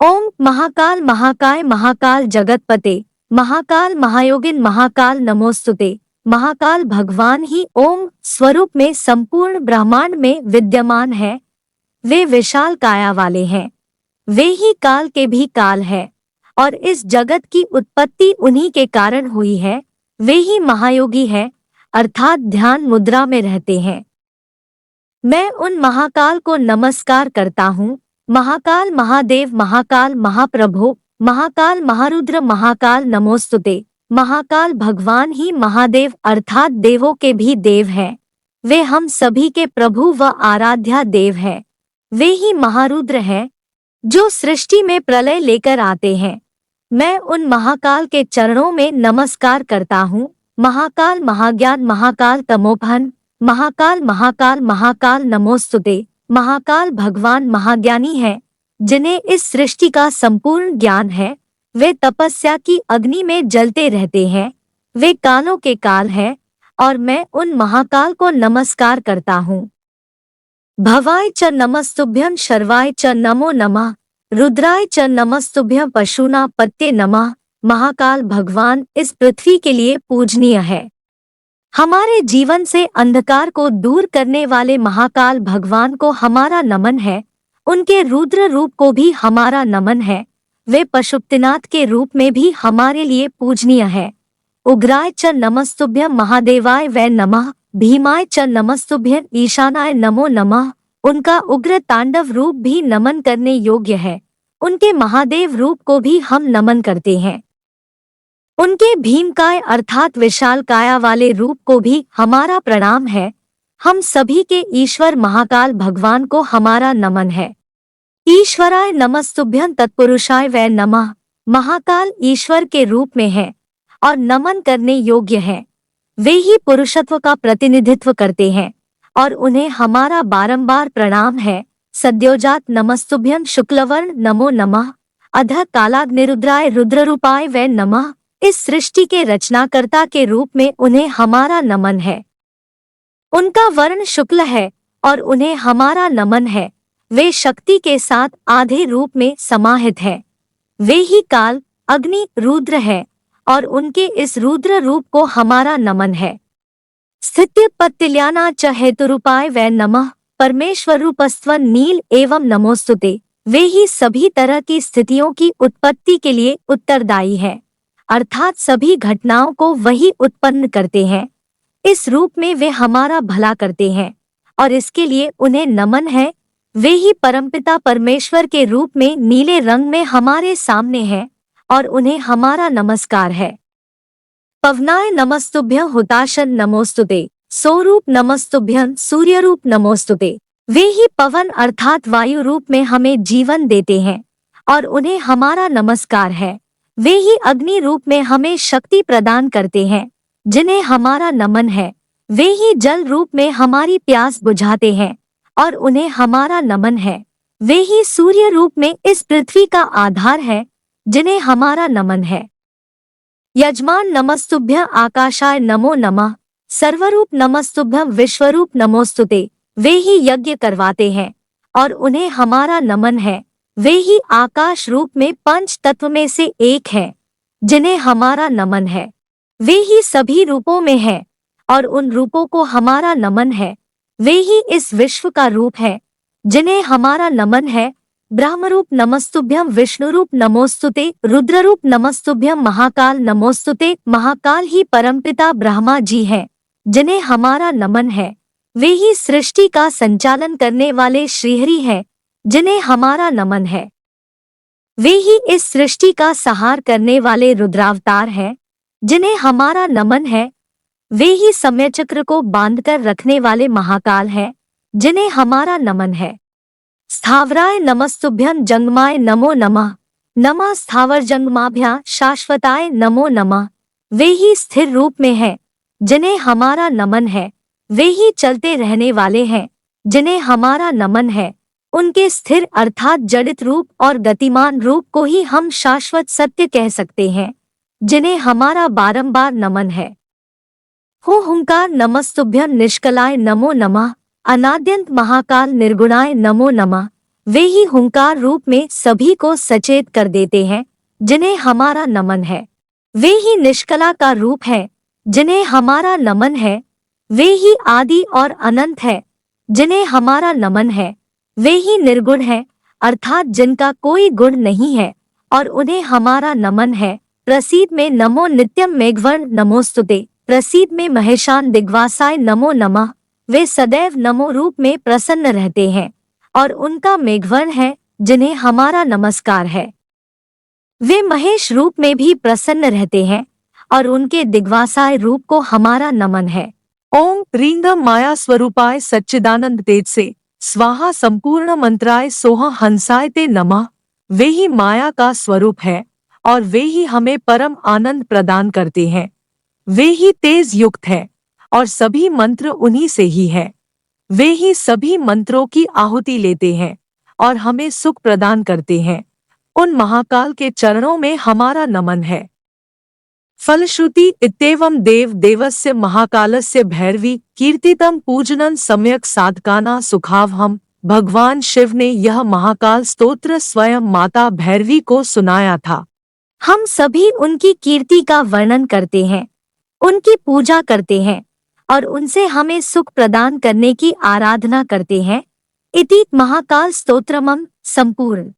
ओम महाकाल महाकाय महाकाल जगतपते महाकाल महायोगिन महाकाल नमोस्तुते। महाकाल भगवान ही ओम स्वरूप में संपूर्ण ब्रह्मांड में विद्यमान है। वे विशाल काया वाले हैं। वे ही काल के भी काल है और इस जगत की उत्पत्ति उन्हीं के कारण हुई है। वे ही महायोगी है, अर्थात ध्यान मुद्रा में रहते हैं। मैं उन महाकाल को नमस्कार करता हूँ। महाकाल महादेव महाकाल महाप्रभु महाकाल महारुद्र महाकाल नमोस्तुते। महाकाल भगवान ही महादेव अर्थात देवों के भी देव हैं। वे हम सभी के प्रभु व आराध्या देव हैं। वे ही महारुद्र हैं जो सृष्टि में प्रलय लेकर आते हैं। मैं उन महाकाल के चरणों में नमस्कार करता हूँ। महाकाल महाज्ञान महाकाल तमोपहन महाकाल महाकाल महाकाल नमोस्तुते। महाकाल भगवान महाज्ञानी है, जिन्हें इस सृष्टि का संपूर्ण ज्ञान है। वे तपस्या की अग्नि में जलते रहते हैं। वे कालों के काल हैं और मैं उन महाकाल को नमस्कार करता हूँ। भवाय च नमस्तुभ्यं शर्वाय च नमो नमः रुद्राय च नमस्तुभ्यं पशूना पत्ते नमः। महाकाल भगवान इस पृथ्वी के लिए पूजनीय है। हमारे जीवन से अंधकार को दूर करने वाले महाकाल भगवान को हमारा नमन है। उनके रुद्र रूप को भी हमारा नमन है। वे पशुपतिनाथ के रूप में भी हमारे लिए पूजनीय है। उग्राय च नमस्तुभ्यं महादेवाय वै नमः भीमाय च नमस्तुभ्यं ईशानाय नमो नमः। उनका उग्र तांडव रूप भी नमन करने योग्य है। उनके महादेव रूप को भी हम नमन करते हैं। उनके भीमकाय अर्थात विशाल काया वाले रूप को भी हमारा प्रणाम है। हम सभी के ईश्वर महाकाल भगवान को हमारा नमन है। ईश्वराय नमस्तुभ्यं तत्पुरुषाय वै नमः। महाकाल ईश्वर के रूप में है और नमन करने योग्य है। वे ही पुरुषत्व का प्रतिनिधित्व करते हैं और उन्हें हमारा बारंबार प्रणाम है। सद्योजात नमस्तुभ्यं शुक्लवर्ण नमो नमः। अधः कालाग्निरुद्राय रुद्ररूपाय वै नमः। इस सृष्टि के रचनाकर्ता के रूप में उन्हें हमारा नमन है। उनका वर्ण शुक्ल है और उन्हें हमारा नमन है। वे शक्ति के साथ आधे रूप में समाहित है। वे ही काल अग्नि रुद्र है और उनके इस रुद्र रूप को हमारा नमन है। स्थित्यपत्तिल्याना च हेतुरूपाय वै नमः। परमेश्वर रूपस्त्वं नील एवं नमोस्तुते। वे ही सभी तरह की स्थितियों की उत्पत्ति के लिए उत्तरदायी है, अर्थात सभी घटनाओं को वही उत्पन्न करते हैं। इस रूप में वे हमारा भला करते हैं और इसके लिए उन्हें नमन है। वे ही परमपिता परमेश्वर के रूप में नीले रंग में हमारे सामने हैं और उन्हें हमारा नमस्कार है। पवनाय नमस्तुभ्यं हुताशन नमोस्तुते। स्वरूप नमस्तुभ्यं सूर्यरूप नमोस्तुते। वे ही पवन अर्थात वायु रूप में हमें जीवन देते हैं और उन्हें हमारा नमस्कार है। वे ही अग्नि रूप में हमें शक्ति प्रदान करते हैं, जिन्हें हमारा नमन है। वे ही जल रूप में हमारी प्यास बुझाते हैं और उन्हें हमारा नमन है। वे ही सूर्य रूप में इस पृथ्वी का आधार है, जिन्हें हमारा नमन है। यजमान नमस्तुभ्यं आकाशाय नमो नमः। सर्वरूप नमस्तुभ्यं विश्वरूप नमोस्तुते। वे ही यज्ञ करवाते हैं और उन्हें हमारा नमन है। वे ही आकाश रूप में पंच तत्व में से एक है, जिन्हें हमारा नमन है। वे ही सभी रूपों में है और उन रूपों को हमारा नमन है। वे ही इस विश्व का रूप है, जिन्हें हमारा नमन है। ब्रह्मरूप नमस्तुभ्यं विष्णुरूप नमोस्तुते। रुद्ररूप नमस्तुभ्यं महाकाल नमोस्तुते। महाकाल ही परमपिता ब्रह्मा जी हैं, जिन्हें हमारा नमन है। वे ही सृष्टि का संचालन करने वाले श्रीहरि हैं, जिन्हें हमारा नमन है। वे ही इस सृष्टि का संहार करने वाले रुद्रावतार हैं, जिन्हें हमारा नमन है। वे ही समयचक्र को बांधकर रखने वाले महाकाल हैं, जिन्हें हमारा नमन है। स्थावराय नमस्तुभ्यं जंगमाय नमो नमः। नमः स्थावर जंगमाभ्यां शाश्वताय नमो नमः। वे ही स्थिर रूप में हैं, जिन्हें हमारा नमन है। वे ही चलते रहने वाले हैं, जिन्हें हमारा नमन है। उनके स्थिर अर्थात जड़ित रूप और गतिमान रूप को ही हम शाश्वत सत्य कह सकते हैं, जिन्हें हमारा बारंबार नमन है। हुंकार नमस्तुभ्यं निष्कलाय नमो नमः। अनाद्यंत महाकाल निर्गुणाय नमो नमः। वे ही हुंकार रूप में सभी को सचेत कर देते हैं, जिन्हें हमारा नमन है। वे ही निष्कला का रूप है, जिन्हें हमारा नमन है। वे ही आदि और अनंत है, जिन्हें हमारा नमन है। वे ही निर्गुण है, अर्थात जिनका कोई गुण नहीं है, और उन्हें हमारा नमन है। प्रसीद में नमो नित्यम मेघवर्ण नमोस्तुते, प्रसीद में महेशान दिग्वासाय नमो नमः। वे सदैव नमो रूप में प्रसन्न रहते हैं, और उनका मेघवर्ण है, जिन्हें हमारा नमस्कार है। वे महेश रूप में भी प्रसन्न रहते हैं, और उनके दिग्वासाय रूप को हमारा नमन है। ओम ह्रींगम माया स्वरूपाय सच्चिदानंद तेज से स्वाहा संपूर्ण मंत्राय सोहा हंसाय ते नमः। वे ही माया का स्वरूप है, और वे ही हमें परम आनंद प्रदान करते हैं। वे ही तेज युक्त है, और सभी मंत्र उन्हीं से ही है। वे ही सभी मंत्रों की आहुति लेते हैं, और हमें सुख प्रदान करते हैं। उन महाकाल के चरणों में हमारा नमन है। फलश्रुति इत्येवं देव देवस्य महाकालस्य भैरवी कीर्तितम पूजनं सम्यक साधकाना सुखावहम। भगवान शिव ने यह महाकाल स्तोत्र स्वयं माता भैरवी को सुनाया था। हम सभी उनकी कीर्ति का वर्णन करते हैं, उनकी पूजा करते हैं, और उनसे हमें सुख प्रदान करने की आराधना करते हैं। इति महाकाल स्तोत्रमम संपूर्ण।